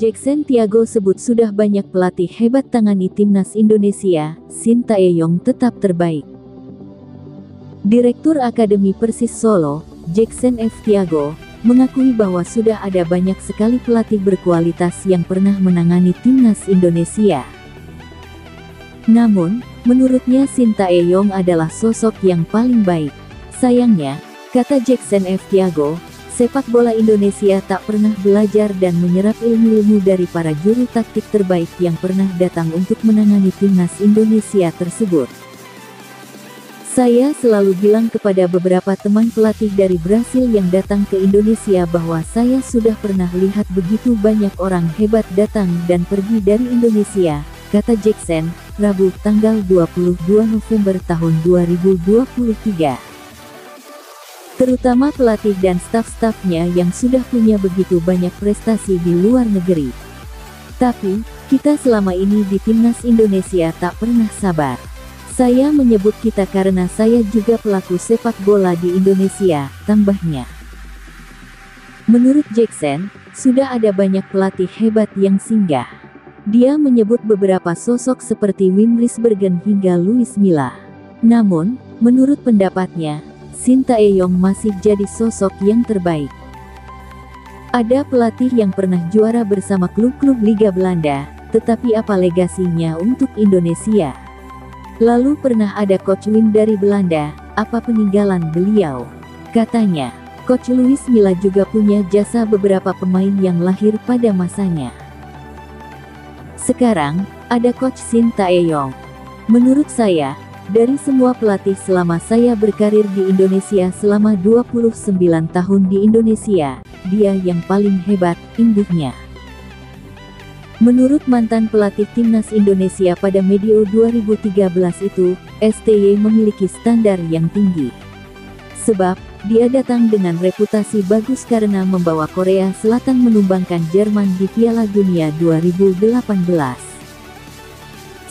Jackson Tiago sebut sudah banyak pelatih hebat tangani timnas Indonesia, Sintayong tetap terbaik. Direktur Akademi Persis Solo, Jackson F. Tiago, mengakui bahwa sudah ada banyak sekali pelatih berkualitas yang pernah menangani timnas Indonesia. Namun, menurutnya Sintayong adalah sosok yang paling baik. Sayangnya, kata Jackson F. Tiago, sepak bola Indonesia tak pernah belajar dan menyerap ilmu-ilmu dari para juru taktik terbaik yang pernah datang untuk menangani timnas Indonesia tersebut. Saya selalu bilang kepada beberapa teman pelatih dari Brasil yang datang ke Indonesia bahwa saya sudah pernah lihat begitu banyak orang hebat datang dan pergi dari Indonesia, kata Jackson, Rabu tanggal 22 November tahun 2023. Terutama pelatih dan staf-stafnya yang sudah punya begitu banyak prestasi di luar negeri. Tapi, kita selama ini di timnas Indonesia tak pernah sabar. Saya menyebut kita karena saya juga pelaku sepak bola di Indonesia, tambahnya. Menurut Jackson, sudah ada banyak pelatih hebat yang singgah. Dia menyebut beberapa sosok seperti Wim Risbergen hingga Luis Milla. Namun, menurut pendapatnya, Sintayong masih jadi sosok yang terbaik. Ada pelatih yang pernah juara bersama klub-klub Liga Belanda, tetapi apa legasinya untuk Indonesia? Lalu pernah ada Coach Wim dari Belanda, apa peninggalan beliau? Katanya, Coach Luis Milla juga punya jasa beberapa pemain yang lahir pada masanya. Sekarang, ada Coach Sintayong. Menurut saya, dari semua pelatih selama saya berkarir di Indonesia selama 29 tahun di Indonesia, dia yang paling hebat, imbuhnya. Menurut mantan pelatih timnas Indonesia pada medio 2013 itu, STY memiliki standar yang tinggi. Sebab, dia datang dengan reputasi bagus karena membawa Korea Selatan menumbangkan Jerman di Piala Dunia 2018.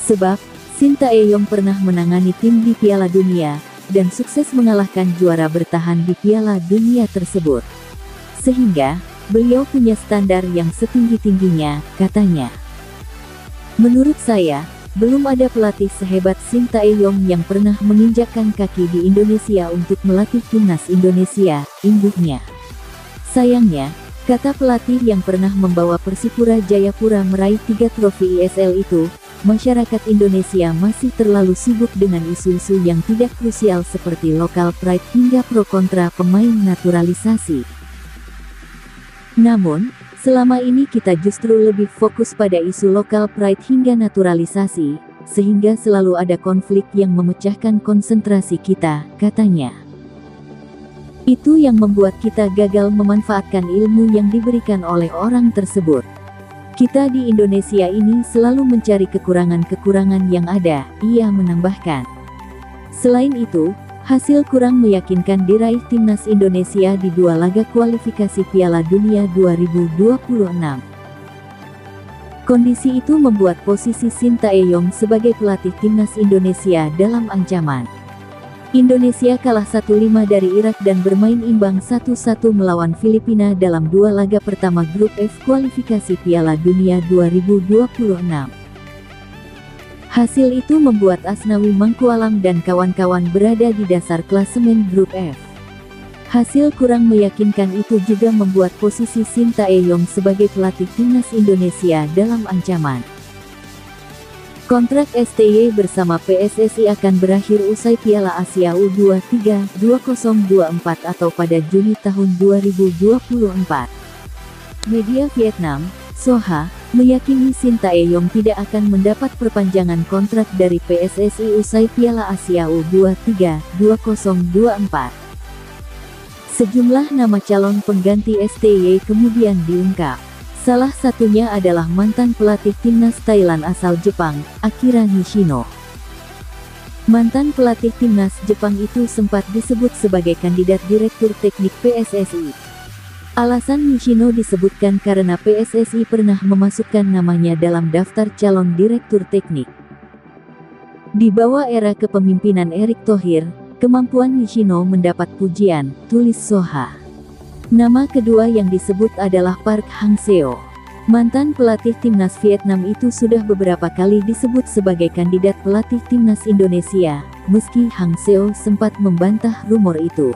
Sebab, Sintayong pernah menangani tim di Piala Dunia, dan sukses mengalahkan juara bertahan di Piala Dunia tersebut. Sehingga, beliau punya standar yang setinggi-tingginya, katanya. Menurut saya, belum ada pelatih sehebat Sintayong yang pernah menginjakkan kaki di Indonesia untuk melatih timnas Indonesia, imbuhnya. Sayangnya, kata pelatih yang pernah membawa Persipura Jayapura meraih 3 trofi ISL itu, masyarakat Indonesia masih terlalu sibuk dengan isu-isu yang tidak krusial seperti local pride hingga pro kontra pemain naturalisasi. Namun, selama ini kita justru lebih fokus pada isu local pride hingga naturalisasi, sehingga selalu ada konflik yang memecahkan konsentrasi kita, katanya. Itu yang membuat kita gagal memanfaatkan ilmu yang diberikan oleh orang tersebut. Kita di Indonesia ini selalu mencari kekurangan-kekurangan yang ada, ia menambahkan. Selain itu, hasil kurang meyakinkan diraih timnas Indonesia di 2 laga kualifikasi Piala Dunia 2026. Kondisi itu membuat posisi Sintayong sebagai pelatih timnas Indonesia dalam ancaman. Indonesia kalah 1-5 dari Irak dan bermain imbang 1-1 melawan Filipina dalam 2 laga pertama grup F kualifikasi Piala Dunia 2026. Hasil itu membuat Asnawi Mangkualam dan kawan-kawan berada di dasar klasemen grup F. Hasil kurang meyakinkan itu juga membuat posisi Sintayong sebagai pelatih timnas Indonesia dalam ancaman. Kontrak STY bersama PSSI akan berakhir usai Piala Asia U23 2024 atau pada Juni tahun 2024. Media Vietnam, Soha, meyakini Sintayong tidak akan mendapat perpanjangan kontrak dari PSSI usai Piala Asia U23 2024. Sejumlah nama calon pengganti STY kemudian diungkap. Salah satunya adalah mantan pelatih timnas Thailand asal Jepang, Akira Nishino. Mantan pelatih timnas Jepang itu sempat disebut sebagai kandidat direktur teknik PSSI. Alasan Nishino disebutkan karena PSSI pernah memasukkan namanya dalam daftar calon direktur teknik. Di bawah era kepemimpinan Erick Thohir, kemampuan Nishino mendapat pujian, tulis Soha. Nama kedua yang disebut adalah Park Hang-seo. Mantan pelatih timnas Vietnam itu sudah beberapa kali disebut sebagai kandidat pelatih timnas Indonesia, meski Hang Seo sempat membantah rumor itu.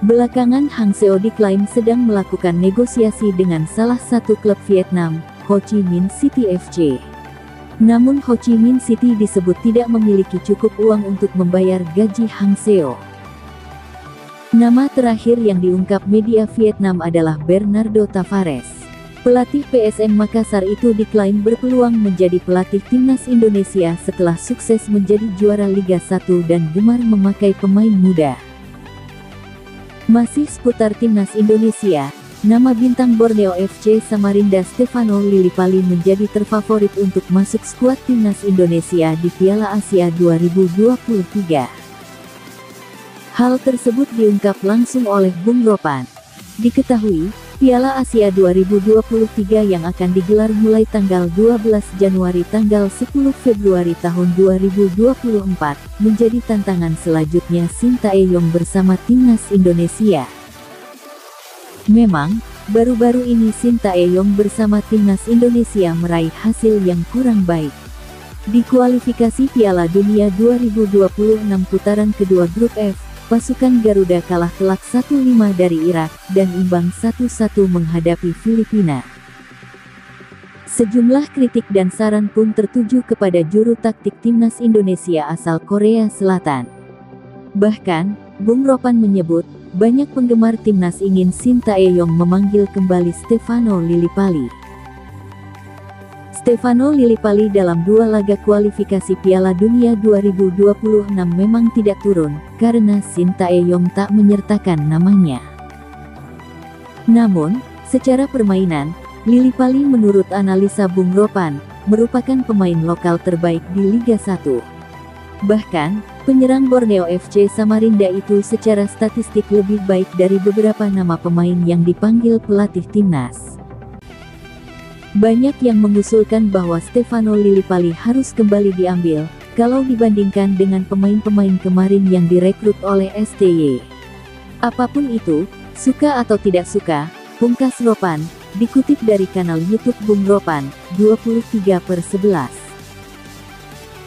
Belakangan Hang Seo diklaim sedang melakukan negosiasi dengan salah satu klub Vietnam, Ho Chi Minh City FC. Namun Ho Chi Minh City disebut tidak memiliki cukup uang untuk membayar gaji Hang Seo. Nama terakhir yang diungkap media Vietnam adalah Bernardo Tavares. Pelatih PSM Makassar itu diklaim berpeluang menjadi pelatih timnas Indonesia setelah sukses menjadi juara Liga 1 dan gemar memakai pemain muda. Masih seputar timnas Indonesia, nama bintang Borneo FC Samarinda Stefano Lillipali menjadi terfavorit untuk masuk skuad timnas Indonesia di Piala Asia 2023. Hal tersebut diungkap langsung oleh Bung Ropan. Diketahui, Piala Asia 2023 yang akan digelar mulai tanggal 12 Januari tanggal 10 Februari tahun 2024, menjadi tantangan selanjutnya Shin Tae-yong bersama timnas Indonesia. Memang, baru-baru ini Shin Tae-yong bersama timnas Indonesia meraih hasil yang kurang baik. Di kualifikasi Piala Dunia 2026 putaran kedua Grup F, pasukan Garuda kalah telak 1-5 dari Irak, dan imbang 1-1 menghadapi Filipina. Sejumlah kritik dan saran pun tertuju kepada juru taktik timnas Indonesia asal Korea Selatan. Bahkan, Bung Ropan menyebut, banyak penggemar timnas ingin Shin Tae-yong memanggil kembali Stefano Lillipali. Stefano Lillipali dalam 2 laga kualifikasi Piala Dunia 2026 memang tidak turun, karena Shin Tae-yong tak menyertakan namanya. Namun, secara permainan, Lillipali menurut analisa Bung Ropan, merupakan pemain lokal terbaik di Liga 1. Bahkan, penyerang Borneo FC Samarinda itu secara statistik lebih baik dari beberapa nama pemain yang dipanggil pelatih timnas. Banyak yang mengusulkan bahwa Stefano Lillipali harus kembali diambil, kalau dibandingkan dengan pemain-pemain kemarin yang direkrut oleh STY. Apapun itu, suka atau tidak suka, pungkas Ropan, dikutip dari kanal YouTube Bung Ropan, 23/11.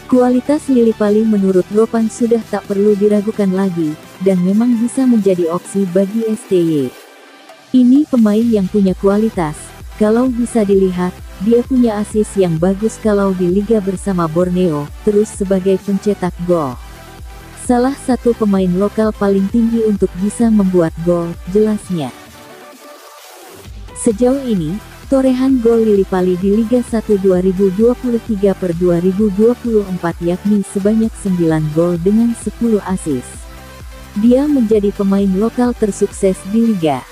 Kualitas Lillipali menurut Ropan sudah tak perlu diragukan lagi, dan memang bisa menjadi opsi bagi STY. Ini pemain yang punya kualitas. Kalau bisa dilihat, dia punya assist yang bagus kalau di liga bersama Borneo, terus sebagai pencetak gol. Salah satu pemain lokal paling tinggi untuk bisa membuat gol, jelasnya. Sejauh ini, torehan gol Lillipali di Liga 1 2023/2024 yakni sebanyak 9 gol dengan 10 assist. Dia menjadi pemain lokal tersukses di liga.